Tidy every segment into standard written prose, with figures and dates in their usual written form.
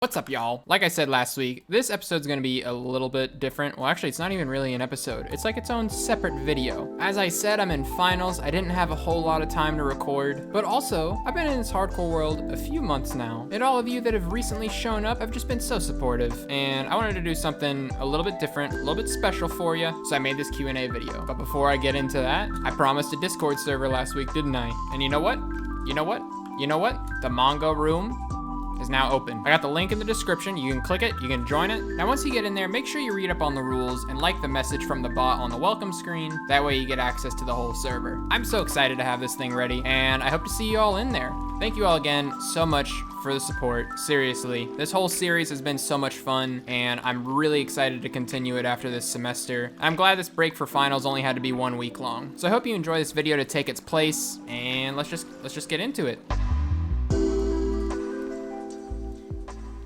What's up, y'all? Like I said last week, this episode's gonna be a little bit different. Well, actually, it's not even really an episode. It's like its own separate video. As I said, I'm in finals. I didn't have a whole lot of time to record, but also, I've been in this hardcore world a few months now, and all of you that have recently shown up have just been so supportive, and I wanted to do something a little bit different, a little bit special for you, so I made this Q&A video. But before I get into that, I promised a Discord server last week, didn't I? And you know what? You know what? You know what? The Mongo room is now open. I got the link in the description. You can click it, you can join it. Now once you get in there, make sure you read up on the rules and like the message from the bot on the welcome screen. That way you get access to the whole server. I'm so excited to have this thing ready, and I hope to see you all in there. Thank you all again so much for the support. Seriously, this whole series has been so much fun, and I'm really excited to continue it after this semester. I'm glad this break for finals only had to be 1 week long. So I hope you enjoy this video to take its place, and let's just get into it.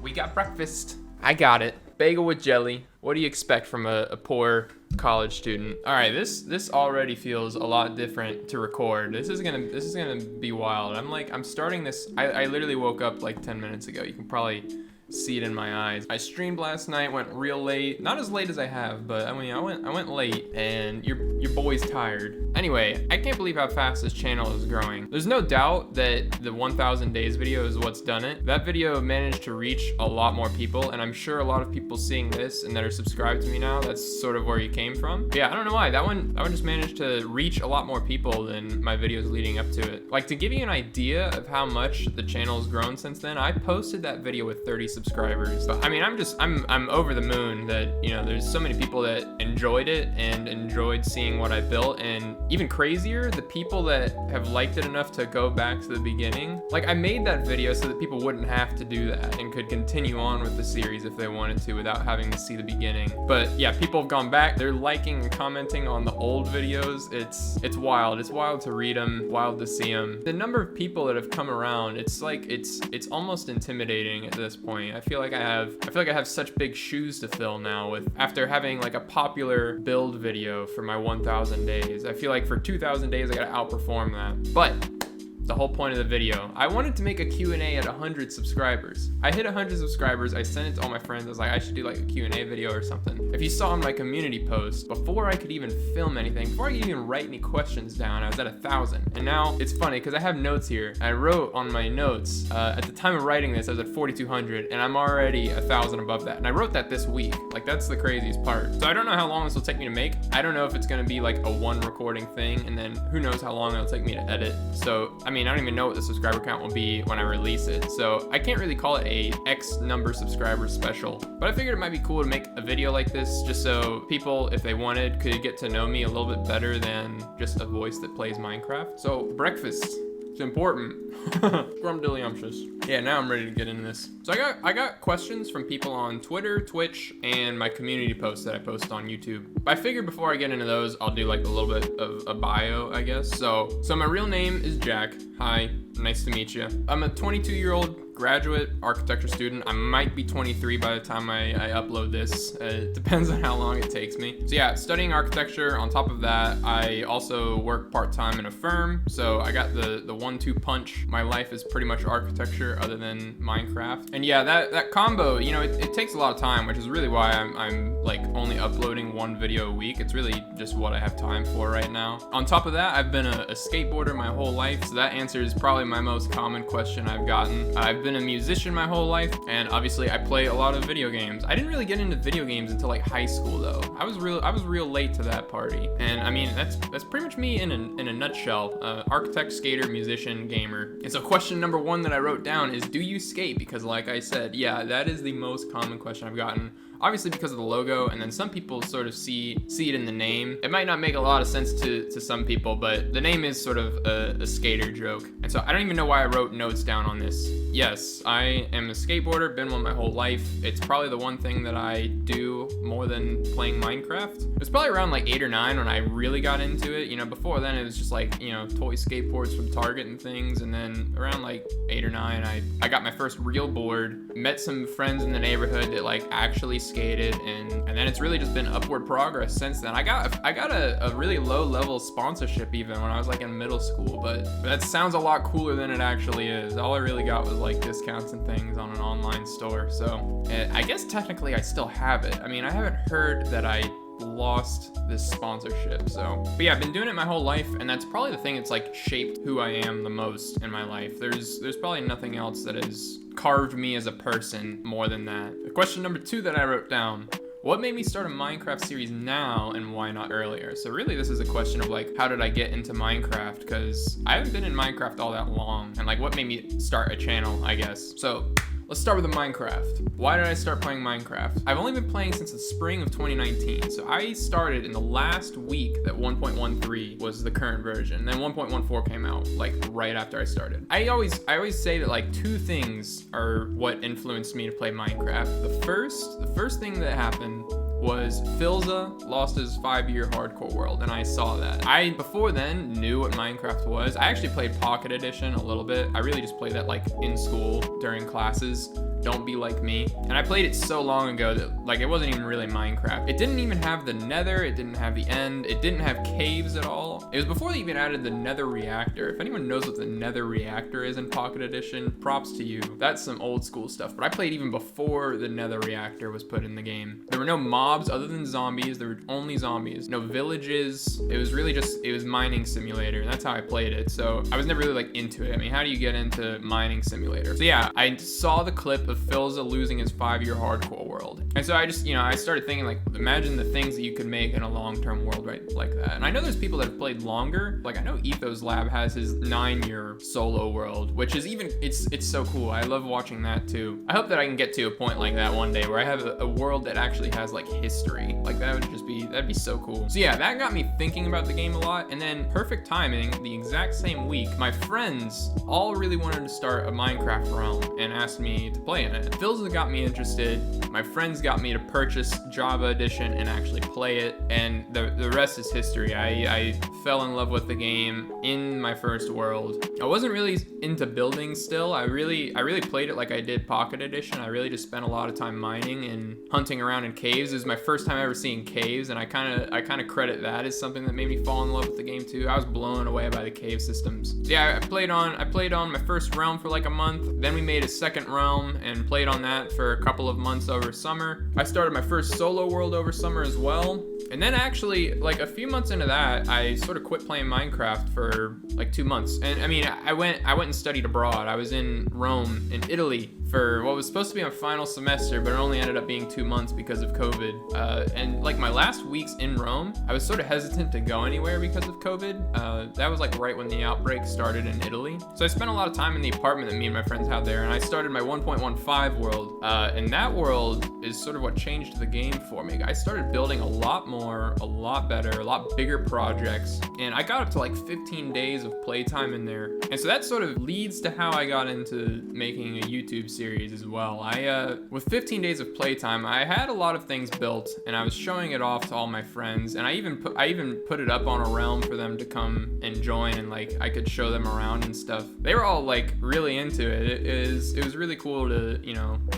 We got breakfast. I got it. Bagel with jelly. What do you expect from a poor college student? All right, this already feels a lot different to record. This is gonna be wild. I'm starting this. I literally woke up like 10 minutes ago. You can probably see it in my eyes. I streamed last night, went real late. Not as late as I have, but I mean, I went late, and your boy's tired. Anyway, I can't believe how fast this channel is growing. There's no doubt that the 1000 days video is what's done it. That video managed to reach a lot more people, and I'm sure a lot of people seeing this and that are subscribed to me now, that's sort of where you came from. But yeah, I don't know why. That one just managed to reach a lot more people than my videos leading up to it. Like, to give you an idea of how much the channel has grown since then, I posted that video with 30 subscribers. But I mean, I'm over the moon that, you know, there's so many people that enjoyed it and enjoyed seeing what I built, and even crazier, the people that have liked it enough to go back to the beginning. Like, I made that video so that people wouldn't have to do that and could continue on with the series if they wanted to without having to see the beginning. But yeah, people have gone back. They're liking and commenting on the old videos. It's wild. It's wild to read them, wild to see them. The number of people that have come around, it's like it's almost intimidating at this point. I feel like I have such big shoes to fill now with after having like a popular build video for my 1000 days. I feel like for 2000 days I gotta outperform that. But the whole point of the video, I wanted to make a Q&A at 100 subscribers. I hit 100 subscribers, I sent it to all my friends. I was like, I should do like a Q&A video or something. If you saw in my community post, before I could even film anything, before I could even write any questions down, I was at 1,000. And now it's funny because I have notes here. I wrote on my notes, at the time of writing this, I was at 4,200, and I'm already 1,000 above that. And I wrote that this week. Like, that's the craziest part. So I don't know how long this will take me to make. I don't know if it's gonna be like a one recording thing, and then who knows how long it'll take me to edit. So, I mean, I don't even know what the subscriber count will be when I release it. So I can't really call it a X number subscriber special, but I figured it might be cool to make a video like this just so people, if they wanted, could get to know me a little bit better than just a voice that plays Minecraft. So breakfast, it's important. Scrumdiddlyumptious. Yeah, now I'm ready to get into this. So I got questions from people on Twitter, Twitch, and my community posts that I post on YouTube. But I figured before I get into those, I'll do like a little bit of a bio, I guess. So my real name is Jack. Hi, nice to meet you. I'm a 22-year-old graduate architecture student. I might be 23 by the time I upload this. It depends on how long it takes me. So yeah, studying architecture. On top of that, I also work part-time in a firm. So I got the 1-2 punch. My life is pretty much architecture other than Minecraft. And yeah, that combo, you know, it takes a lot of time, which is really why I'm like only uploading one video a week. It's really just what I have time for right now. On top of that, I've been a skateboarder my whole life. So that answers probably my most common question I've gotten. I've been a musician my whole life, and obviously I play a lot of video games. I didn't really get into video games until like high school though. I was real late to that party. And I mean, that's pretty much me in a nutshell. Architect, skater, musician, gamer. And so question number one that I wrote down is, do you skate? Because like I said, yeah, that is the most common question I've gotten. Obviously because of the logo, and then some people sort of see it in the name. It might not make a lot of sense to some people, but the name is sort of a skater joke. And so I don't even know why I wrote notes down on this. Yes, I am a skateboarder, been one my whole life. It's probably the one thing that I do more than playing Minecraft. It was probably around like 8 or 9 when I really got into it. You know, before then it was just like, you know, toy skateboards from Target and things. And then around like 8 or 9, I got my first real board, met some friends in the neighborhood that like actually skated, and then it's really just been upward progress since then. I got a really low level sponsorship even when I was like in middle school, but that sounds a lot cooler than it actually is. All I really got was like discounts and things on an online store. So I guess technically I still have it. I mean, I haven't heard that I lost this sponsorship. So, but yeah, I've been doing it my whole life, and that's probably the thing that's like shaped who I am the most in my life. There's probably nothing else that has carved me as a person more than that. Question number 2 that I wrote down: what made me start a Minecraft series now and why not earlier? So really this is a question of like, how did I get into Minecraft? Because I haven't been in Minecraft all that long, and like what made me start a channel, I guess. So let's start with the Minecraft. Why did I start playing Minecraft? I've only been playing since the spring of 2019. So I started in the last week that 1.13 was the current version. Then 1.14 came out like right after I started. I always say that like 2 things are what influenced me to play Minecraft. The first thing that happened was Philza lost his 5-year hardcore world, and I saw that. I, before then, knew what Minecraft was. I actually played Pocket Edition a little bit. I really just played that like in school during classes. Don't be like me. And I played it so long ago that like it wasn't even really Minecraft. It didn't even have the nether, it didn't have the end, it didn't have caves at all. It was before they even added the nether reactor. If anyone knows what the nether reactor is in Pocket Edition, props to you. That's some old school stuff. But I played even before the nether reactor was put in the game. There were no mobs other than zombies. There were only zombies. No villages. It was really just, it was mining simulator. And that's how I played it. So I was never really like into it. I mean, how do you get into mining simulator? So yeah, I saw the clip of Philza losing his 5-year hardcore world. And so I just, I started thinking like, imagine the things that you could make in a long-term world right like that. And I know there's people that have played longer. Like I know Ethos Lab has his 9-year solo world, which is even, it's so cool. I love watching that too. I hope that I can get to a point like that one day where I have a world that actually has like history. Like that'd be so cool. So yeah, that got me thinking about the game a lot. And then perfect timing, the exact same week, my friends all really wanted to start a Minecraft realm and asked me to play in it. Philza got me interested. My friends got me to purchase Java Edition and actually play it, and the rest is history. I fell in love with the game in my first world. I wasn't really into building still. I really played it like I did Pocket Edition. I really just spent a lot of time mining and hunting around in caves. It was my first time ever seeing caves, and I kind of credit that as something that made me fall in love with the game too. I was blown away by the cave systems. So yeah, I played on my first realm for like a month. Then we made a second realm and played on that for a couple of months over summer. I started my first solo world over summer as well. And then actually, like a few months into that, I sort of quit playing Minecraft for like 2 months. And I mean, I went and studied abroad. I was in Rome, in Italy, for what was supposed to be my final semester, but it only ended up being 2 months because of COVID. And like my last weeks in Rome, I was sort of hesitant to go anywhere because of COVID. That was like right when the outbreak started in Italy. So I spent a lot of time in the apartment that me and my friends had there, and I started my 1.15 world. And that world is sort of what changed the game for me. I started building a lot more, a lot better, a lot bigger projects, and I got up to like 15 days of playtime in there. And so that sort of leads to how I got into making a YouTube series as well. With 15 days of playtime, I had a lot of things built, and I was showing it off to all my friends, and I even put it up on a realm for them to come and join, and like I could show them around and stuff. They were all like really into it. It was really cool to,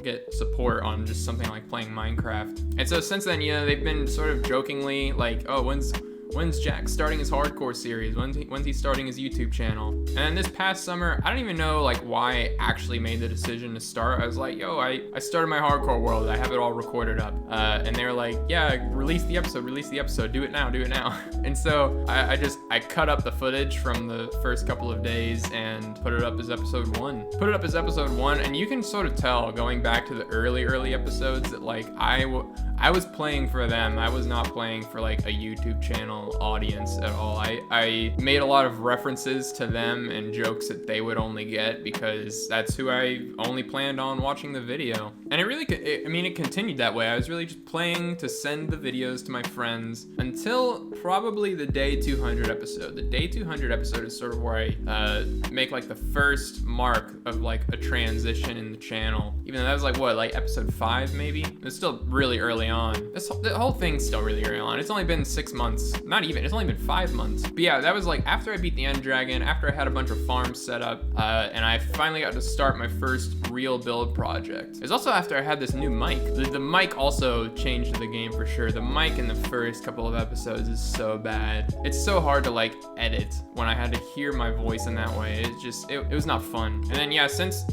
get support on just something like playing Minecraft. And so since then, they've been sort of jokingly like, oh, when's Jack starting his hardcore series? When's he starting his YouTube channel? And then this past summer, I don't even know like why I actually made the decision to start. I was like, yo, I started my hardcore world. I have it all recorded up. And they were like, yeah, release the episode. Do it now. And so I cut up the footage from the first couple of days and put it up as episode 1. And you can sort of tell going back to the early episodes that like I was playing for them. I was not playing for like a YouTube channel audience at all. I made a lot of references to them and jokes that they would only get because that's who I only planned on watching the video. And it continued that way. I was really just playing to send the videos to my friends until probably the day 200 episode. The day 200 episode is sort of where I make like the first mark of like a transition in the channel. Even though that was like episode 5 maybe? It's still really early early on. The whole thing's still really early on. It's only been 6 months. Not even, it's only been 5 months. But yeah, that was like after I beat the End Dragon, after I had a bunch of farms set up, and I finally got to start my first real build project. It was also after I had this new mic. The mic also changed the game for sure. The mic in the first couple of episodes is so bad. It's so hard to like edit when I had to hear my voice in that way. It was not fun. And then yeah, since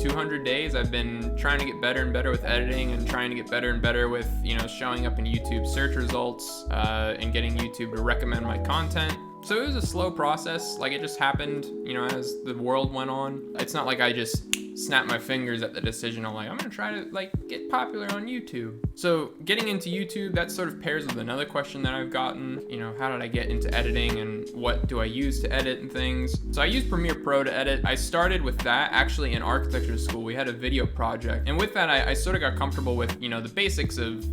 200 days, I've been trying to get better and better with editing and trying to get better and better with, you know, showing up in YouTube search results, and getting YouTube to recommend my content. So it was a slow process. Like, it just happened, you know, as the world went on. It's not like I just snapped my fingers at the decision of like, I'm gonna try to like get popular on YouTube. So getting into YouTube, that sort of pairs with another question that I've gotten, you know, how did I get into editing and what do I use to edit and things? So I use Premiere Pro to edit. I started with that actually in architecture school. We had a video project, and with that I sort of got comfortable with, you know, the basics of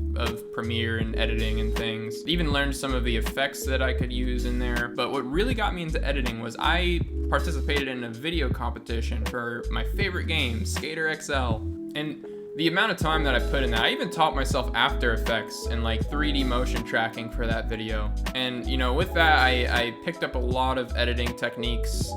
Premiere and editing and things. Even learned some of the effects that I could use in there. But what really got me into editing was I participated in a video competition for my favorite game, Skater XL. And the amount of time that I put in that, I even taught myself After Effects and like 3D motion tracking for that video. And you know, with that, I picked up a lot of editing techniques,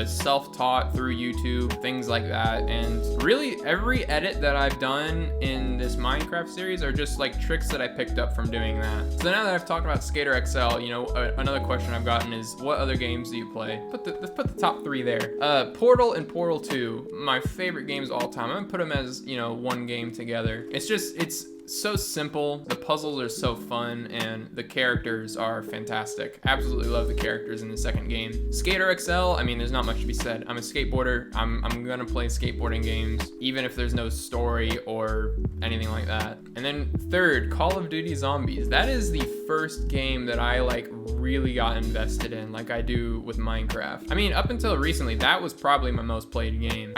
self-taught through YouTube, things like that. And really every edit that I've done in this Minecraft series are just like tricks that I picked up from doing that. So now that I've talked about Skater XL, you know, another question I've gotten is, what other games do you play? Let's put the top 3 there. Portal and Portal 2, my favorite games of all time. I'm gonna put them as, you know, one game together. It's so simple, the puzzles are so fun, and the characters are fantastic. Absolutely love the characters in the second game. Skater XL, I mean, there's not much to be said. I'm a skateboarder. I'm gonna play skateboarding games, even if there's no story or anything like that. And then third, Call of Duty Zombies. That is the first game that I like really got invested in, like I do with Minecraft. I mean, up until recently, that was probably my most played game.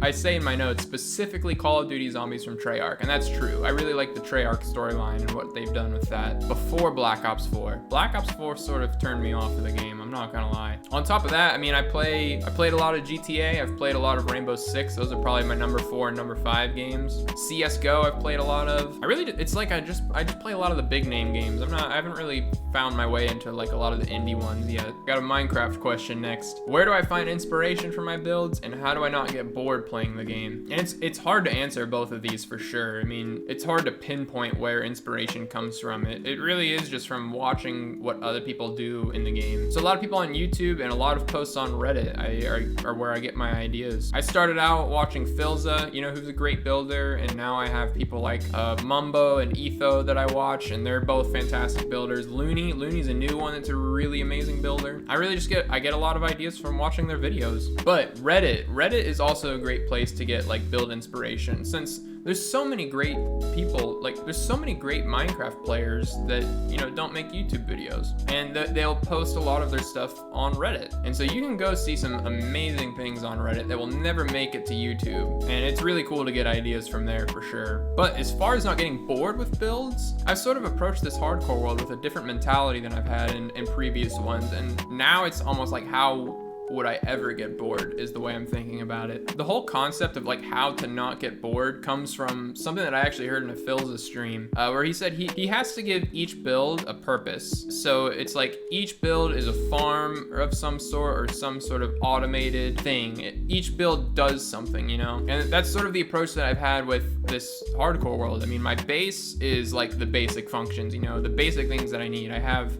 I say in my notes, specifically Call of Duty Zombies from Treyarch, and that's true. I really like the Treyarch storyline and what they've done with that before Black Ops 4. Black Ops 4 sort of turned me off of the game, I'm not gonna lie. On top of that, I mean, I played a lot of GTA, I've played a lot of Rainbow Six, those are probably my number 4 and number 5 games. CSGO I've played a lot of. It's like I just play a lot of the big name games. I haven't really found my way into like a lot of the indie ones yet. Got a Minecraft question next. Where do I find inspiration for my builds, and how do I not get bored playing the game? And it's hard to answer both of these for sure. I mean, it's hard to pinpoint where inspiration comes from. It really is just from watching what other people do in the game. So a lot of people on YouTube and a lot of posts on Reddit are where I get my ideas. I started out watching Philza, you know, who's a great builder, and now I have people like Mumbo and Etho that I watch, and they're both fantastic builders. Looney's a new one that's a really amazing builder. I get a lot of ideas from watching their videos. But Reddit is also a great place to get like build inspiration, since there's so many great people, like there's so many great Minecraft players that, you know, don't make YouTube videos, and they'll post a lot of their stuff on Reddit. And so you can go see some amazing things on Reddit that will never make it to YouTube, and it's really cool to get ideas from there for sure. But as far as not getting bored with builds, I've sort of approached this hardcore world with a different mentality than I've had in previous ones, and now it's almost like, how would I ever get bored is the way I'm thinking about it. The whole concept of like how to not get bored comes from something that I actually heard in a Philza stream, where he said he has to give each build a purpose. So it's like each build is a farm of some sort or some sort of automated thing. Each build does something, you know? And that's sort of the approach that I've had with this hardcore world. I mean, my base is like the basic functions, you know, the basic things that I need. I have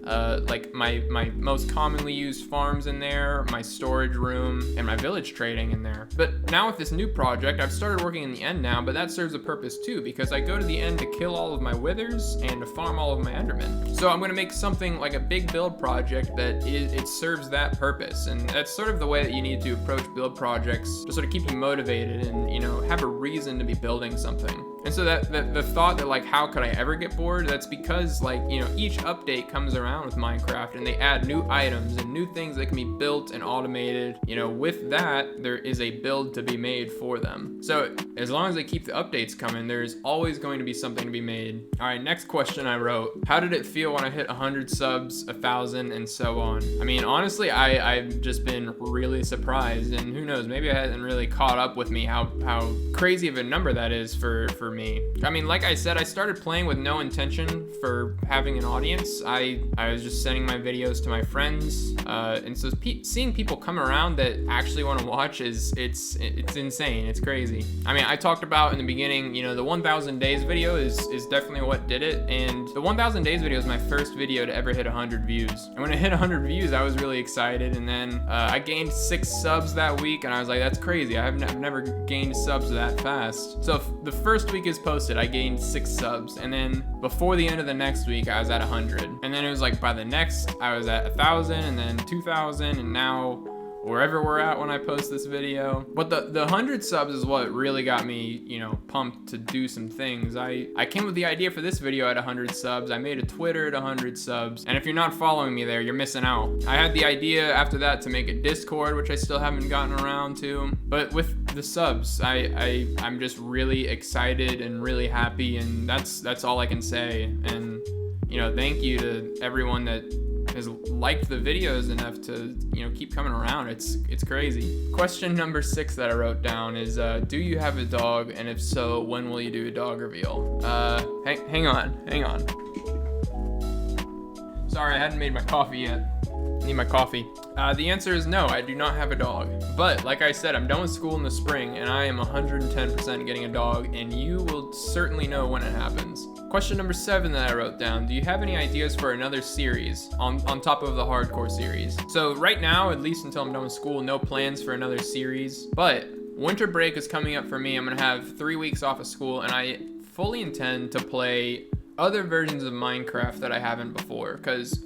like my most commonly used farms in there, my storage room, and my village trading in there. But now with this new project, I've started working in the end now, but that serves a purpose too, because I go to the end to kill all of my withers and to farm all of my endermen. So I'm gonna make something like a big build project that it serves that purpose. And that's sort of the way that you need to approach build projects to sort of keep you motivated and, you know, have a reason to be building something. And so that the thought that like, how could I ever get bored? That's because like, you know, each update comes around with Minecraft and they add new items and new things that can be built and automated. You know, with that, there is a build to be made for them. So as long as they keep the updates coming, there's always going to be something to be made. All right, next question I wrote. How did it feel when I hit 100 subs, 1,000, and so on? I mean, honestly, I've just been really surprised, and who knows, maybe it hasn't really caught up with me how crazy of a number that is for for me. I mean, like I said, I started playing with no intention for having an audience. I was just sending my videos to my friends, and so seeing people come around that actually want to watch it's insane. It's crazy. I mean, I talked about in the beginning, you know, the 1,000 days video is definitely what did it, and the 1,000 days video is my first video to ever hit 100 views. And when it hit 100 views, I was really excited, and then I gained 6 subs that week, and I was like, that's crazy. I've never gained subs that fast. So the first week is posted, I gained 6 subs, and then before the end of the next week, I was at 100, and then it was like by the next, I was at 1,000, and then 2,000, and now wherever we're at when I post this video. But the 100 subs is what really got me, you know, pumped to do some things. I came with the idea for this video at 100 subs. I made a Twitter at 100 subs. And if you're not following me there, you're missing out. I had the idea after that to make a Discord, which I still haven't gotten around to. But with the subs, I'm just really excited and really happy, and that's all I can say. And, you know, thank you to everyone that has liked the videos enough to, you know, keep coming around. It's crazy. Question number 6 that I wrote down is, do you have a dog? And if so, when will you do a dog reveal? Hang on. Sorry, I hadn't made my coffee yet. Need my coffee. The answer is no, I do not have a dog. But like I said, I'm done with school in the spring, and I am 110% getting a dog, and you will certainly know when it happens. Question number 7 that I wrote down, do you have any ideas for another series on top of the hardcore series? So right now, at least until I'm done with school, no plans for another series, but winter break is coming up for me. I'm gonna have 3 weeks off of school, and I fully intend to play other versions of Minecraft that I haven't before, because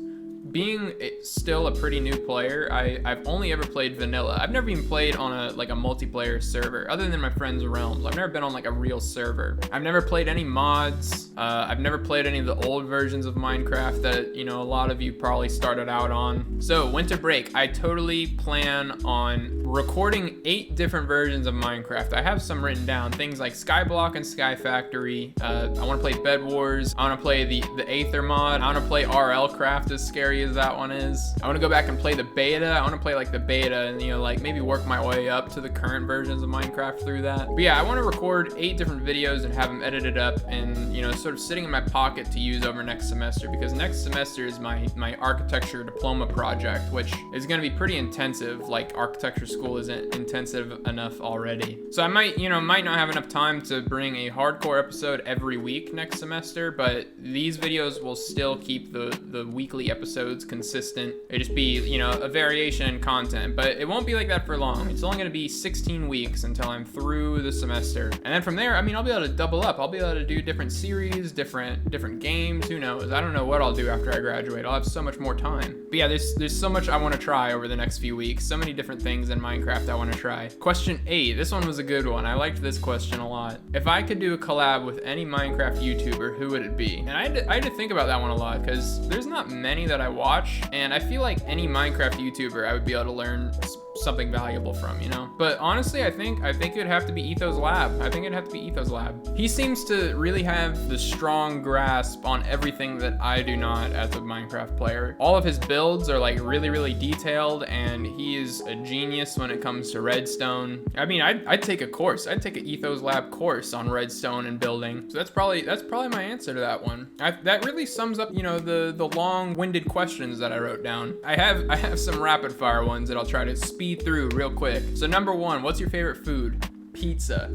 being still a pretty new player, I've only ever played vanilla. I've never even played on a multiplayer server, other than my friends' realms. I've never been on like a real server. I've never played any mods. I've never played any of the old versions of Minecraft that, you know, a lot of you probably started out on. So winter break, I totally plan on recording 8 different versions of Minecraft. I have some written down, things like Skyblock and Sky Factory. I want to play Bed Wars. I want to play the Aether mod. I want to play RL Craft, as scary as that one is. I want to go back and play the beta. I want to play like the beta and, you know, like maybe work my way up to the current versions of Minecraft through that. But yeah, I want to record 8 different videos and have them edited up and, you know, sort of sitting in my pocket to use over next semester, because next semester is my architecture diploma project, which is going to be pretty intensive. Like, architecture school isn't intensive enough already. So I might not have enough time to bring a hardcore episode every week next semester, but these videos will still keep the weekly episodes consistent. It'll just be, you know, a variation in content, but it won't be like that for long. It's only going to be 16 weeks until I'm through the semester. And then from there, I mean, I'll be able to double up. I'll be able to do different series, different games. Who knows? I don't know what I'll do after I graduate. I'll have so much more time. But yeah, there's so much I want to try over the next few weeks. So many different things in Minecraft I want to try. Question 8. This one was a good one. I liked this question a lot. If I could do a collab with any Minecraft YouTuber, who would it be? And I had to think about that one a lot, because there's not many that I watch, and I feel like any Minecraft YouTuber I would be able to learn something valuable from, you know? But honestly, I think it'd have to be Ethos Lab. I think it'd have to be Ethos Lab. He seems to really have the strong grasp on everything that I do not as a Minecraft player. All of his builds are like really, really detailed, and he is a genius when it comes to redstone. I mean, I'd take a course. I'd take an Ethos Lab course on redstone and building. So that's probably my answer to that one. That really sums up, you know, the long-winded questions that I wrote down. I have some rapid fire ones that I'll try to speed through real quick. So number 1, what's your favorite food? Pizza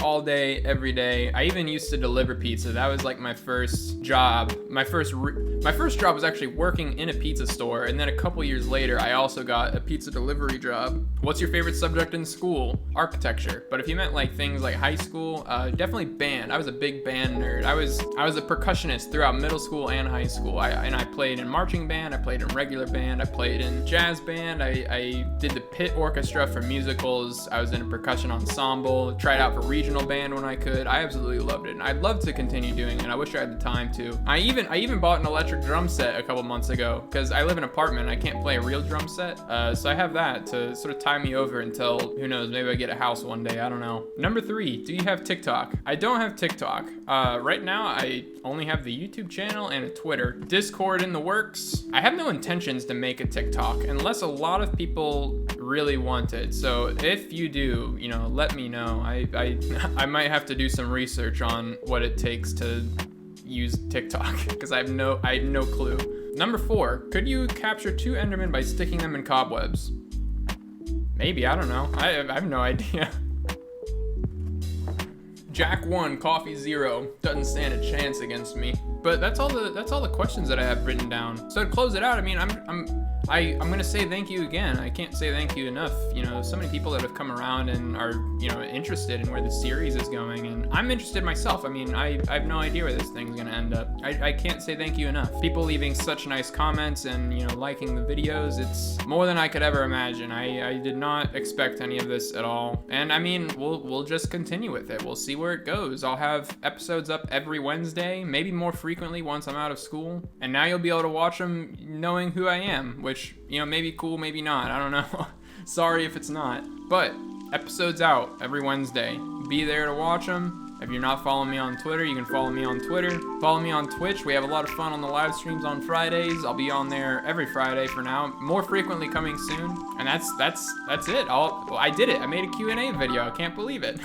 all day, every day. I even used to deliver pizza. That was like my first job. My first job was actually working in a pizza store, and then a couple years later, I also got a pizza delivery job. What's your favorite subject in school? Architecture. But if you meant like things like high school, definitely band. I was a big band nerd. I was a percussionist throughout middle school and high school. I played in marching band. I played in regular band. I played in jazz band. I did the pit orchestra for musicals. I was in a percussion ensemble. Tried out for regional band when I could. I absolutely loved it, and I'd love to continue doing it. I wish I had the time to. I even bought an electric drum set a couple months ago, because I live in an apartment. I can't play a real drum set, so I have that to sort of tie me over until, who knows, maybe I get a house one day. I don't know. Number 3, do you have TikTok? I don't have TikTok. Right now, I only have the YouTube channel and a Twitter. Discord in the works. I have no intentions to make a TikTok unless a lot of people really want it. So if you do, you know, let me know. I might have to do some research on what it takes to use TikTok because I have no clue. Number 4, could you capture 2 Endermen by sticking them in cobwebs? Maybe, I don't know. I have no idea. Jack 1, Coffee 0. Doesn't stand a chance against me. But that's all the questions that I have written down. So to close it out, I mean, I'm gonna say thank you again. I can't say thank you enough. You know, so many people that have come around and are, you know, interested in where the series is going, and I'm interested myself. I mean, I have no idea where this thing's gonna end up. I can't say thank you enough. People leaving such nice comments and, you know, liking the videos, it's more than I could ever imagine. I did not expect any of this at all. And I mean, we'll just continue with it. We'll see where it goes. I'll have episodes up every Wednesday, maybe more frequently once I'm out of school. And now you'll be able to watch them knowing who I am, which, you know, maybe cool, maybe not. I don't know. Sorry if it's not. But episodes out every Wednesday. Be there to watch them. If you're not following me on Twitter, you can follow me on Twitter. Follow me on Twitch. We have a lot of fun on the live streams on Fridays. I'll be on there every Friday for now. More frequently coming soon. And that's it. I did it. I made a Q&A video. I can't believe it.